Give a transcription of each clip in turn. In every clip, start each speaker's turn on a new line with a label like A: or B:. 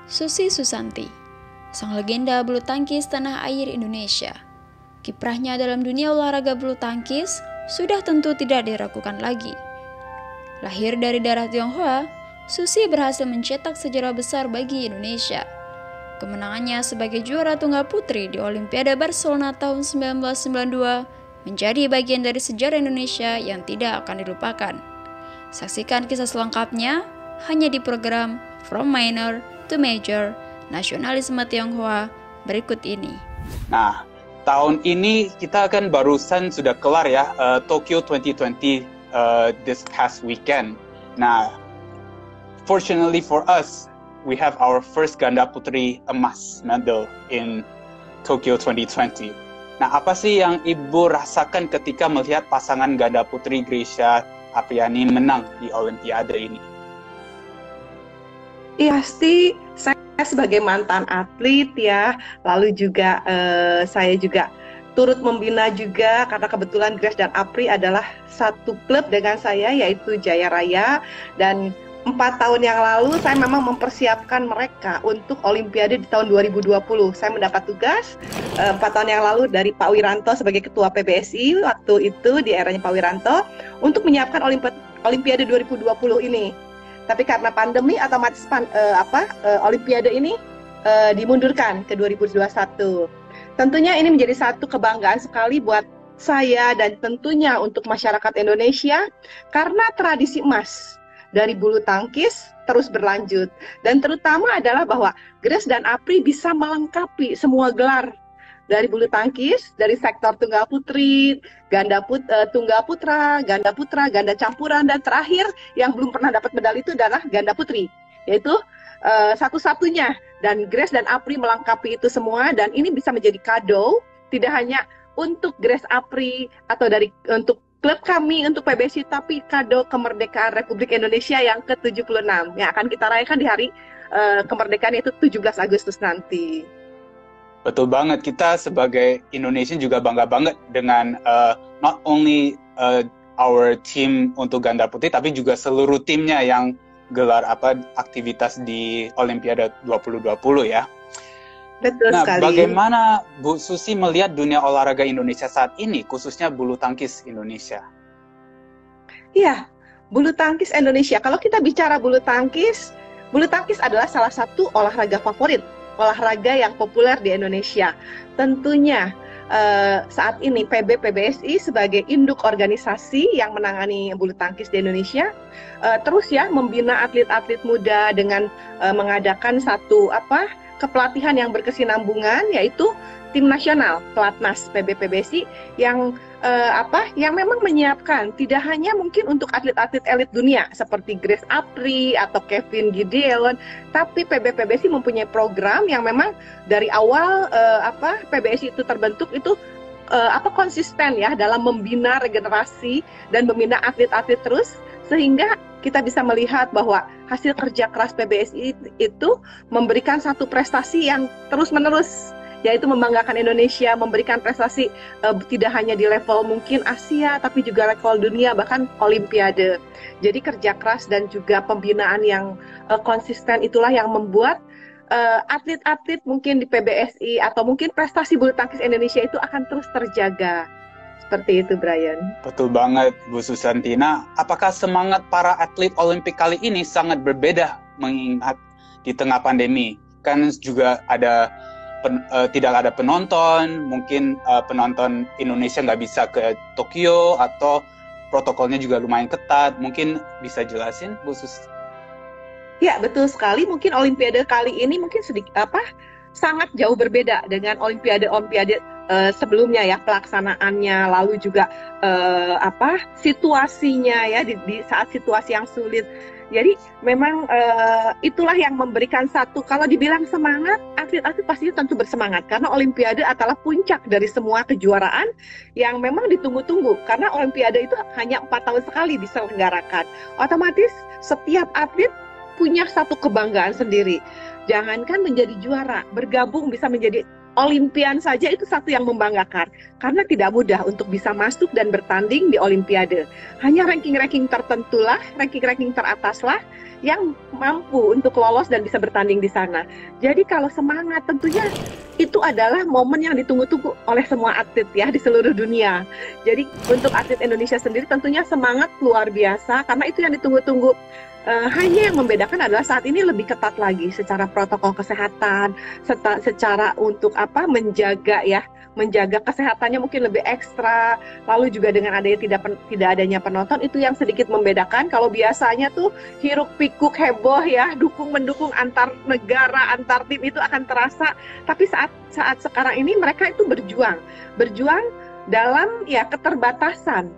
A: Susi Susanti, sang legenda bulu tangkis tanah air Indonesia. Kiprahnya dalam dunia olahraga bulu tangkis sudah tentu tidak diragukan lagi. Lahir dari darah Tionghoa, Susi berhasil mencetak sejarah besar bagi Indonesia. Kemenangannya sebagai juara tunggal putri di Olimpiade Barcelona tahun 1992 menjadi bagian dari sejarah Indonesia yang tidak akan dilupakan. Saksikan kisah selengkapnya hanya di program From Minor to Major Nasionalisme Tionghoa berikut ini.
B: Nah, tahun ini kita kan barusan sudah kelar ya, Tokyo 2020 this past weekend. Nah, fortunately for us, we have our first ganda putri emas medal in Tokyo 2020. Nah, apa sih yang Ibu rasakan ketika melihat pasangan ganda putri Grecia Apriani menang di Olimpiade ini?
C: Iya, pasti saya sebagai mantan atlet ya, lalu juga saya juga turut membina juga karena kebetulan Grace dan Apri adalah satu klub dengan saya yaitu Jaya Raya, dan 4 tahun yang lalu saya memang mempersiapkan mereka untuk Olimpiade di tahun 2020. Saya mendapat tugas 4 tahun yang lalu dari Pak Wiranto sebagai Ketua PBSI waktu itu di eranya Pak Wiranto untuk menyiapkan Olimpiade 2020 ini. Tapi karena pandemi otomatis Olimpiade ini dimundurkan ke 2021. Tentunya ini menjadi satu kebanggaan sekali buat saya dan tentunya untuk masyarakat Indonesia karena tradisi emas dari bulu tangkis terus berlanjut, dan terutama adalah bahwa Grace dan Apri bisa melengkapi semua gelar dari bulu tangkis, dari sektor tunggal putri, tunggal putra, ganda campuran, dan terakhir yang belum pernah dapat medali itu adalah ganda putri, yaitu satu-satunya. Dan Grace dan Apri melengkapi itu semua, dan ini bisa menjadi kado tidak hanya untuk Grace Apri atau untuk klub kami, untuk PBSI, tapi kado kemerdekaan Republik Indonesia yang ke-76 yang akan kita rayakan di hari kemerdekaan, yaitu 17 Agustus nanti.
B: Betul banget, kita sebagai Indonesian juga bangga banget dengan not only our team untuk ganda putih, tapi juga seluruh timnya yang gelar aktivitas di Olimpiade 2020 ya.
C: Betul sekali.
B: Bagaimana Bu Susi melihat dunia olahraga Indonesia saat ini, khususnya bulu tangkis Indonesia?
C: Iya, bulu tangkis Indonesia. Kalau kita bicara bulu tangkis adalah salah satu olahraga favorit, olahraga yang populer di Indonesia. Tentunya saat ini PBSI sebagai induk organisasi yang menangani bulu tangkis di Indonesia terus ya membina atlet-atlet muda dengan mengadakan satu kepelatihan yang berkesinambungan, yaitu tim nasional Pelatnas PBSI yang memang menyiapkan tidak hanya mungkin untuk atlet-atlet elit dunia seperti Grace Apri atau Kevin Gideon, tapi PBSI mempunyai program yang memang dari awal PBSI itu terbentuk itu konsisten ya dalam membina regenerasi dan membina atlet-atlet terus, sehingga kita bisa melihat bahwa hasil kerja keras PBSI itu memberikan satu prestasi yang terus-menerus, yaitu membanggakan Indonesia, memberikan prestasi tidak hanya di level mungkin Asia, tapi juga level dunia, bahkan Olimpiade. Jadi kerja keras dan juga pembinaan yang konsisten itulah yang membuat atlet-atlet mungkin di PBSI atau mungkin prestasi bulu tangkis Indonesia itu akan terus terjaga. Seperti itu, Brian.
B: Betul banget, Bu Susantina. Apakah semangat para atlet Olimpik kali ini sangat berbeda mengingat di tengah pandemi? Kan juga tidak ada penonton, mungkin penonton Indonesia nggak bisa ke Tokyo atau protokolnya juga lumayan ketat. Mungkin bisa jelasin, Bu Sus?
C: Ya, betul sekali. Mungkin Olimpiade kali ini mungkin sangat jauh berbeda dengan Olimpiade sebelumnya ya, pelaksanaannya, lalu juga situasinya ya di saat situasi yang sulit. Jadi memang itulah yang memberikan satu, kalau dibilang semangat, atlet-atlet pastinya tentu bersemangat karena Olimpiade adalah puncak dari semua kejuaraan yang memang ditunggu-tunggu, karena Olimpiade itu hanya 4 tahun sekali diselenggarakan. Otomatis setiap atlet punya satu kebanggaan sendiri. Jangankan menjadi juara, bergabung bisa menjadi Olimpian saja itu satu yang membanggakan, karena tidak mudah untuk bisa masuk dan bertanding di Olimpiade. Hanya ranking-ranking tertentulah, ranking-ranking terataslah yang mampu untuk lolos dan bisa bertanding di sana. Jadi kalau semangat, tentunya itu adalah momen yang ditunggu-tunggu oleh semua atlet ya di seluruh dunia. Jadi untuk atlet Indonesia sendiri tentunya semangat luar biasa, karena itu yang ditunggu-tunggu. Hanya yang membedakan adalah saat ini lebih ketat lagi secara protokol kesehatan, secara untuk menjaga kesehatannya mungkin lebih ekstra. Lalu juga dengan adanya tidak adanya penonton, itu yang sedikit membedakan. Kalau biasanya tuh hiruk pikuk heboh ya, dukung mendukung antar negara, antar tim itu akan terasa. Tapi saat sekarang ini mereka itu berjuang dalam ya keterbatasan,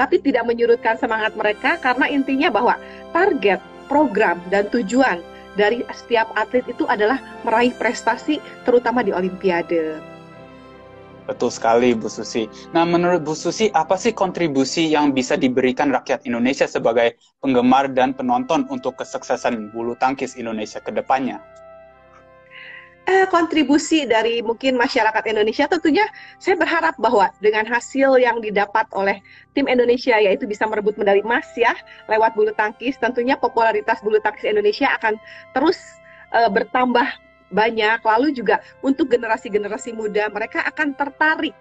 C: tapi tidak menyurutkan semangat mereka, karena intinya bahwa target, program, dan tujuan dari setiap atlet itu adalah meraih prestasi, terutama di Olimpiade.
B: Betul sekali, Bu Susi. Nah, menurut Bu Susi, apa sih kontribusi yang bisa diberikan rakyat Indonesia sebagai penggemar dan penonton untuk kesuksesan bulu tangkis Indonesia ke depannya?
C: Kontribusi dari mungkin masyarakat Indonesia, tentunya saya berharap bahwa dengan hasil yang didapat oleh tim Indonesia, yaitu bisa merebut medali emas ya lewat bulu tangkis, tentunya popularitas bulu tangkis Indonesia akan terus bertambah banyak. Lalu juga untuk generasi-generasi muda, mereka akan tertarik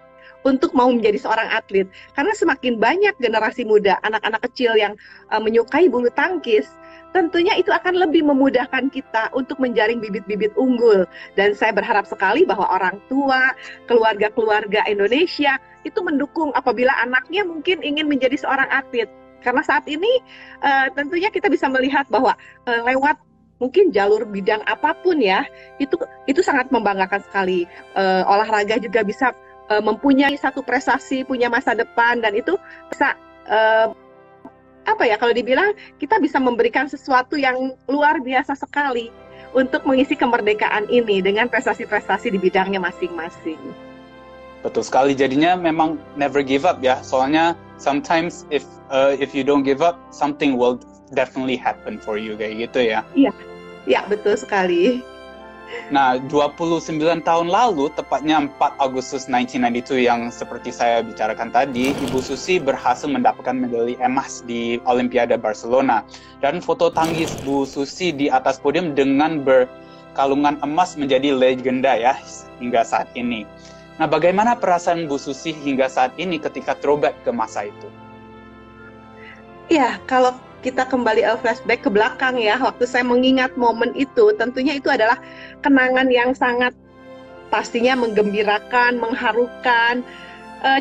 C: untuk mau menjadi seorang atlet, karena semakin banyak generasi muda, anak-anak kecil yang menyukai bulu tangkis, tentunya itu akan lebih memudahkan kita untuk menjaring bibit-bibit unggul. Dan saya berharap sekali bahwa orang tua, keluarga-keluarga Indonesia itu mendukung apabila anaknya mungkin ingin menjadi seorang atlet. Karena saat ini tentunya kita bisa melihat bahwa lewat mungkin jalur bidang apapun ya, itu sangat membanggakan sekali. Olahraga juga bisa mempunyai satu prestasi, punya masa depan, dan itu bisa kalau dibilang kita bisa memberikan sesuatu yang luar biasa sekali untuk mengisi kemerdekaan ini dengan prestasi-prestasi di bidangnya masing-masing.
B: Betul sekali, jadinya memang never give up ya. Soalnya sometimes if you don't give up, something will definitely happen for you, kayak gitu ya.
C: Iya, betul sekali.
B: Nah, 29 tahun lalu, tepatnya 4 Agustus 1992 yang seperti saya bicarakan tadi, Ibu Susi berhasil mendapatkan medali emas di Olimpiade Barcelona. Dan foto tangkis Bu Susi di atas podium dengan berkalungan emas menjadi legenda ya hingga saat ini. Nah, bagaimana perasaan Bu Susi hingga saat ini ketika throwback ke masa itu?
C: Ya, kalau kita kembali flashback ke belakang ya, waktu saya mengingat momen itu, tentunya itu adalah kenangan yang sangat pastinya menggembirakan, mengharukan,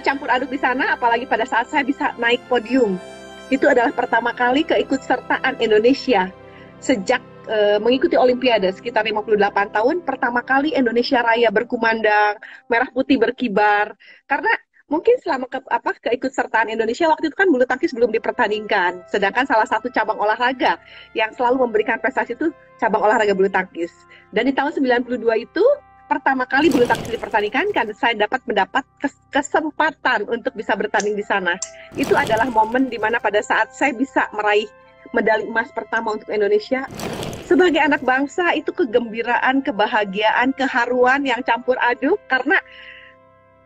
C: campur aduk di sana, apalagi pada saat saya bisa naik podium. Itu adalah pertama kali keikutsertaan Indonesia sejak mengikuti Olimpiade sekitar 58 tahun, pertama kali Indonesia Raya berkumandang, merah putih berkibar, karena mungkin selama keikutsertaan Indonesia waktu itu kan bulu tangkis belum dipertandingkan. Sedangkan salah satu cabang olahraga yang selalu memberikan prestasi itu cabang olahraga bulu tangkis. Dan di tahun 92 itu pertama kali bulu tangkis dipertandingkan, kan saya mendapat kesempatan untuk bisa bertanding di sana. Itu adalah momen di mana pada saat saya bisa meraih medali emas pertama untuk Indonesia. Sebagai anak bangsa, itu kegembiraan, kebahagiaan, keharuan yang campur aduk, karena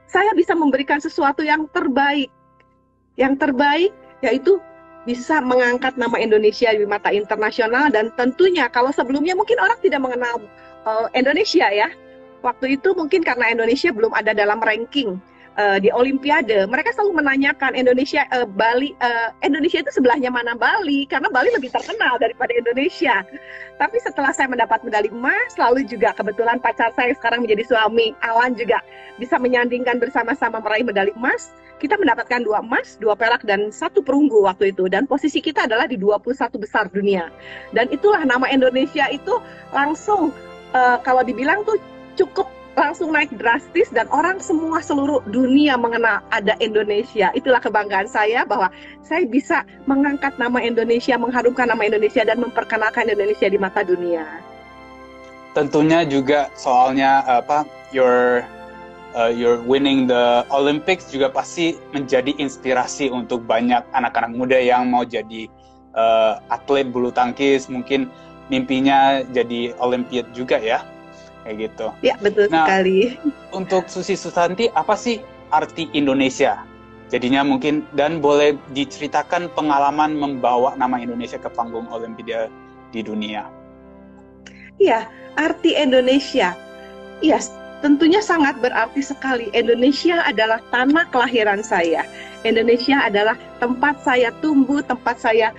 C: saya bisa memberikan sesuatu yang terbaik. Yang terbaik yaitu bisa mengangkat nama Indonesia di mata internasional, dan tentunya kalau sebelumnya mungkin orang tidak mengenal Indonesia ya. Waktu itu mungkin karena Indonesia belum ada dalam ranking di Olimpiade, mereka selalu menanyakan Indonesia, Indonesia itu sebelahnya mana Bali, karena Bali lebih terkenal daripada Indonesia. Tapi setelah saya mendapat medali emas, lalu juga kebetulan pacar saya sekarang menjadi suami, Alan, juga bisa menyandingkan bersama-sama meraih medali emas. Kita mendapatkan 2 emas, 2 perak, dan 1 perunggu waktu itu. Dan posisi kita adalah di 21 besar dunia. Dan itulah nama Indonesia itu langsung, kalau dibilang tuh cukup langsung naik drastis, dan orang semua seluruh dunia mengenal ada Indonesia. Itulah kebanggaan saya bahwa saya bisa mengangkat nama Indonesia, mengharumkan nama Indonesia, dan memperkenalkan Indonesia di mata dunia.
B: Tentunya juga soalnya you're winning the Olympics juga pasti menjadi inspirasi untuk banyak anak-anak muda yang mau jadi atlet bulu tangkis, mungkin mimpinya jadi Olimpiade juga ya. kayak gitu.
C: Ya, betul sekali.
B: Untuk Susi Susanti, apa sih arti Indonesia? Jadinya mungkin, dan boleh diceritakan pengalaman membawa nama Indonesia ke panggung Olimpiade di dunia.
C: Iya, arti Indonesia. Iya, tentunya sangat berarti sekali. Indonesia adalah tanah kelahiran saya. Indonesia adalah tempat saya tumbuh, tempat saya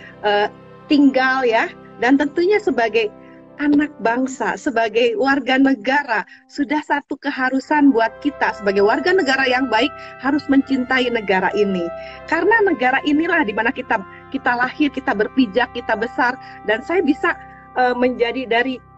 C: tinggal ya. Dan tentunya sebagai anak bangsa, sebagai warga negara, sudah satu keharusan buat kita sebagai warga negara yang baik harus mencintai negara ini. Karena negara inilah di mana kita lahir, kita berpijak, kita besar, dan saya bisa menjadi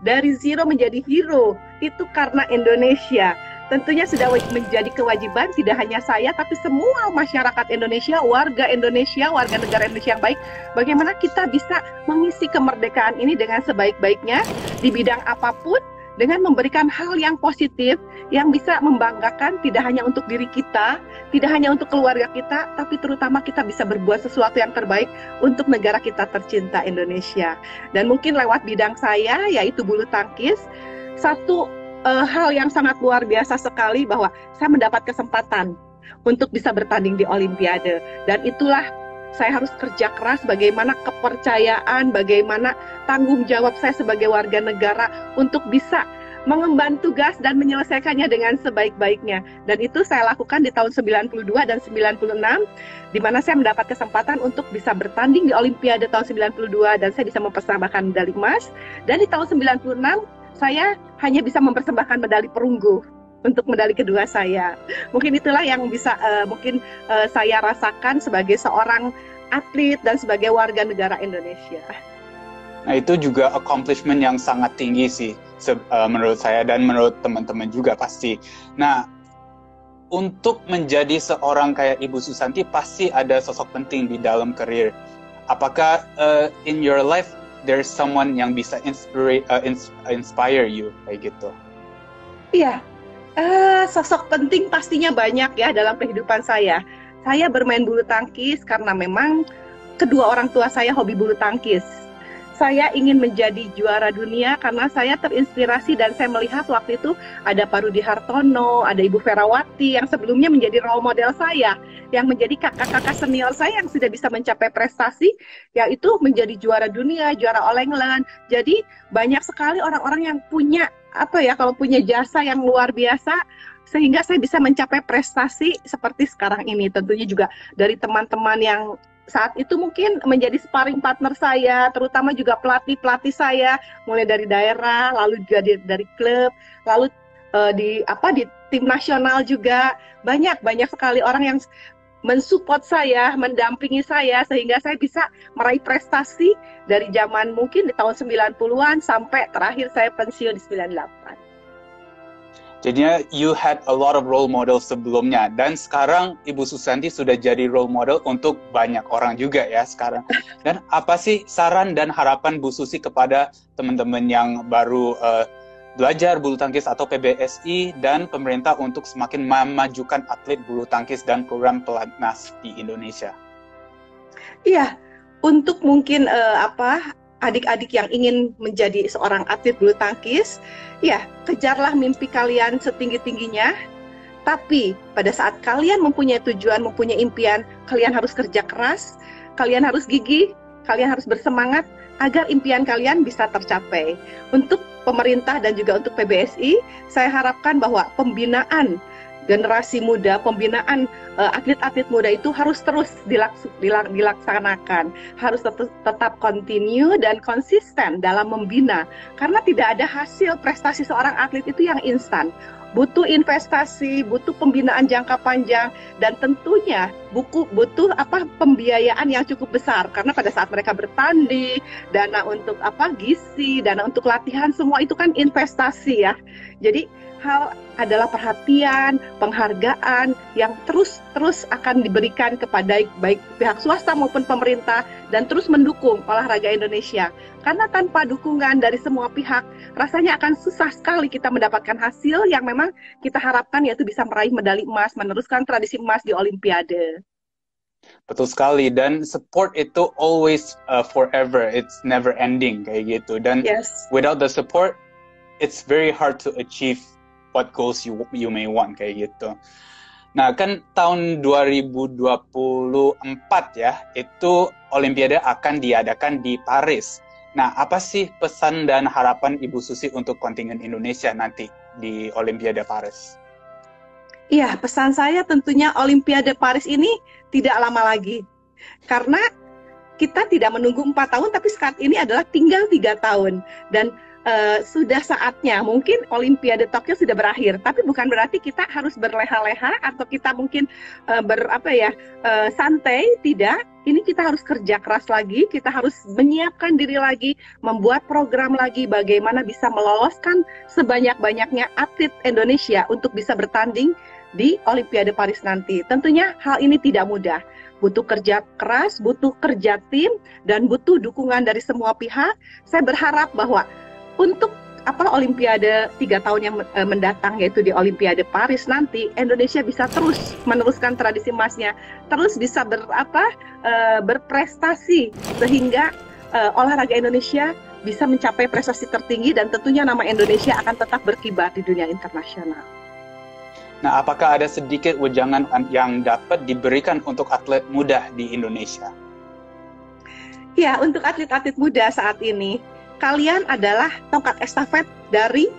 C: dari zero menjadi hero itu karena Indonesia. Tentunya sudah menjadi kewajiban tidak hanya saya tapi semua masyarakat Indonesia, warga negara Indonesia yang baik, bagaimana kita bisa mengisi kemerdekaan ini dengan sebaik-baiknya di bidang apapun, dengan memberikan hal yang positif yang bisa membanggakan tidak hanya untuk diri kita, tidak hanya untuk keluarga kita, tapi terutama kita bisa berbuat sesuatu yang terbaik untuk negara kita tercinta Indonesia. Dan mungkin lewat bidang saya yaitu bulu tangkis, satu hal yang sangat luar biasa sekali bahwa saya mendapat kesempatan untuk bisa bertanding di Olimpiade, dan itulah saya harus kerja keras, bagaimana kepercayaan, bagaimana tanggung jawab saya sebagai warga negara untuk bisa mengemban tugas dan menyelesaikannya dengan sebaik-baiknya. Dan itu saya lakukan di tahun 92 dan 96, di mana saya mendapat kesempatan untuk bisa bertanding di Olimpiade tahun 92 dan saya bisa mempersembahkan medali emas. Dan di tahun 96 saya hanya bisa mempersembahkan medali perunggu untuk medali kedua saya. Mungkin itulah yang bisa saya rasakan sebagai seorang atlet dan sebagai warga negara Indonesia.
B: Nah, itu juga accomplishment yang sangat tinggi sih menurut saya dan menurut teman-teman juga pasti. Nah, untuk menjadi seorang kayak Ibu Susanti pasti ada sosok penting di dalam karir. Apakah in your life there's someone yang bisa inspire you kayak gitu?
C: Iya, sosok penting pastinya banyak ya dalam kehidupan saya. Saya bermain bulu tangkis karena memang kedua orang tua saya hobi bulu tangkis. Saya ingin menjadi juara dunia karena saya terinspirasi dan saya melihat waktu itu ada Pak Rudi Hartono, ada Ibu Ferawati yang sebelumnya menjadi role model saya, yang menjadi kakak-kakak senior saya yang sudah bisa mencapai prestasi, yaitu menjadi juara dunia, juara All England. Jadi banyak sekali orang-orang yang punya kalau punya jasa yang luar biasa sehingga saya bisa mencapai prestasi seperti sekarang ini. Tentunya juga dari teman-teman yang saat itu mungkin menjadi sparring partner saya, terutama juga pelatih-pelatih saya, mulai dari daerah, lalu juga dari klub, lalu di tim nasional juga. Banyak sekali orang yang mensupport saya, mendampingi saya, sehingga saya bisa meraih prestasi dari zaman mungkin di tahun 90-an sampai terakhir saya pensiun di 98.
B: Jadinya you had a lot of role model sebelumnya dan sekarang Ibu Susanti sudah jadi role model untuk banyak orang juga ya sekarang. Dan apa sih saran dan harapan Bu Susi kepada teman-teman yang baru belajar bulu tangkis atau PBSI dan pemerintah untuk semakin memajukan atlet bulu tangkis dan program pelatnas di Indonesia?
C: Iya, untuk mungkin adik-adik yang ingin menjadi seorang atlet bulu tangkis, ya, kejarlah mimpi kalian setinggi-tingginya. Tapi pada saat kalian mempunyai tujuan, mempunyai impian, kalian harus kerja keras, kalian harus gigih, kalian harus bersemangat agar impian kalian bisa tercapai. Untuk pemerintah dan juga untuk PBSI, saya harapkan bahwa pembinaan generasi muda, pembinaan atlet-atlet muda itu harus terus dilaksanakan, harus tetap continue dan konsisten dalam membina, karena tidak ada hasil prestasi seorang atlet itu yang instan. Butuh investasi, butuh pembinaan jangka panjang, dan tentunya butuh pembiayaan yang cukup besar, karena pada saat mereka bertanding, dana untuk gizi, dana untuk latihan, semua itu kan investasi ya. Jadi hal adalah perhatian, penghargaan yang terus akan diberikan kepada baik pihak swasta maupun pemerintah, dan terus mendukung olahraga Indonesia. Karena tanpa dukungan dari semua pihak, rasanya akan susah sekali kita mendapatkan hasil yang memang kita harapkan, yaitu bisa meraih medali emas, meneruskan tradisi emas di Olimpiade.
B: Betul sekali, dan support itu always forever, it's never ending kayak gitu. Dan without the support, it's very hard to achieve what goals you may want kayak gitu. Nah, kan tahun 2024 ya, itu Olimpiade akan diadakan di Paris. Nah, apa sih pesan dan harapan Ibu Susi untuk kontingen Indonesia nanti di Olimpiade Paris?
C: Iya, pesan saya tentunya Olimpiade Paris ini tidak lama lagi. Karena kita tidak menunggu 4 tahun, tapi saat ini adalah tinggal 3 tahun. Dan sudah saatnya, mungkin Olimpiade Tokyo sudah berakhir, tapi bukan berarti kita harus berleha-leha atau kita mungkin santai, tidak. Ini kita harus kerja keras lagi, kita harus menyiapkan diri lagi, membuat program lagi bagaimana bisa meloloskan sebanyak-banyaknya atlet Indonesia untuk bisa bertanding di Olimpiade Paris nanti. Tentunya hal ini tidak mudah, butuh kerja keras, butuh kerja tim, dan butuh dukungan dari semua pihak. Saya berharap bahwa untuk Olimpiade 3 tahun yang mendatang, yaitu di Olimpiade Paris nanti, Indonesia bisa terus meneruskan tradisi emasnya, terus bisa berprestasi sehingga olahraga Indonesia bisa mencapai prestasi tertinggi, dan tentunya nama Indonesia akan tetap berkibar di dunia internasional.
B: Nah, apakah ada sedikit wejangan yang dapat diberikan untuk atlet muda di Indonesia?
C: Ya, untuk atlet-atlet muda saat ini, kalian adalah tongkat estafet dari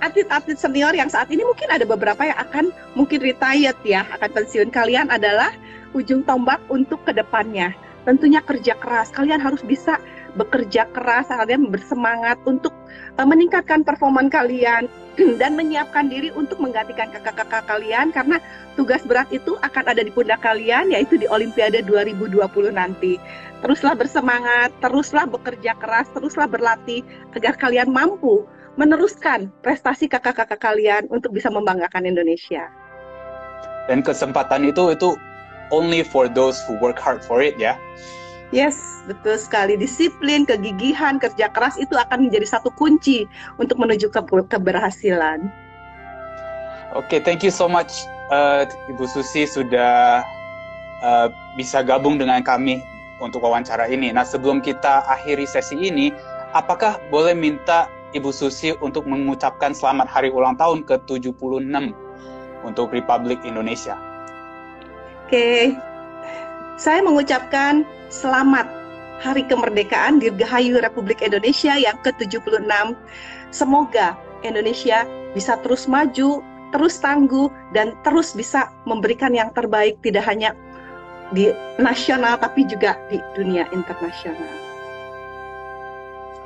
C: atlet-atlet senior yang saat ini mungkin ada beberapa yang akan mungkin retired ya, akan pensiun. Kalian adalah ujung tombak untuk kedepannya. Tentunya kerja keras, kalian harus bisa bekerja keras, kalian bersemangat untuk meningkatkan performa kalian dan menyiapkan diri untuk menggantikan kakak-kakak kalian, karena tugas berat itu akan ada di pundak kalian, yaitu di Olimpiade 2020 nanti. Teruslah bersemangat, teruslah bekerja keras, teruslah berlatih agar kalian mampu meneruskan prestasi kakak-kakak kalian untuk bisa membanggakan Indonesia.
B: Dan kesempatan itu only for those who work hard for it ya.
C: Yes, betul sekali. Disiplin, kegigihan, kerja keras itu akan menjadi satu kunci untuk menuju keberhasilan.
B: Oke, thank you so much Ibu Susi sudah bisa gabung dengan kami untuk wawancara ini. Nah, sebelum kita akhiri sesi ini, apakah boleh minta Ibu Susi untuk mengucapkan selamat hari ulang tahun ke-76 untuk Republik Indonesia?
C: Oke, saya mengucapkan selamat Hari Kemerdekaan Dirgahayu Republik Indonesia yang ke-76. Semoga Indonesia bisa terus maju, terus tangguh, dan terus bisa memberikan yang terbaik, tidak hanya di nasional tapi juga di dunia internasional.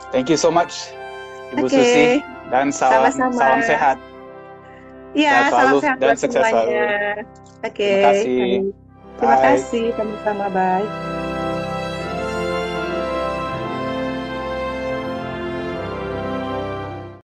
B: Thank you so much Ibu Susi, dan salam sehat.
C: Iya, salam sehat
B: dan sukses selalu.
C: Oke.
B: Terima kasih.
C: Terima kasih, sama-sama, bye.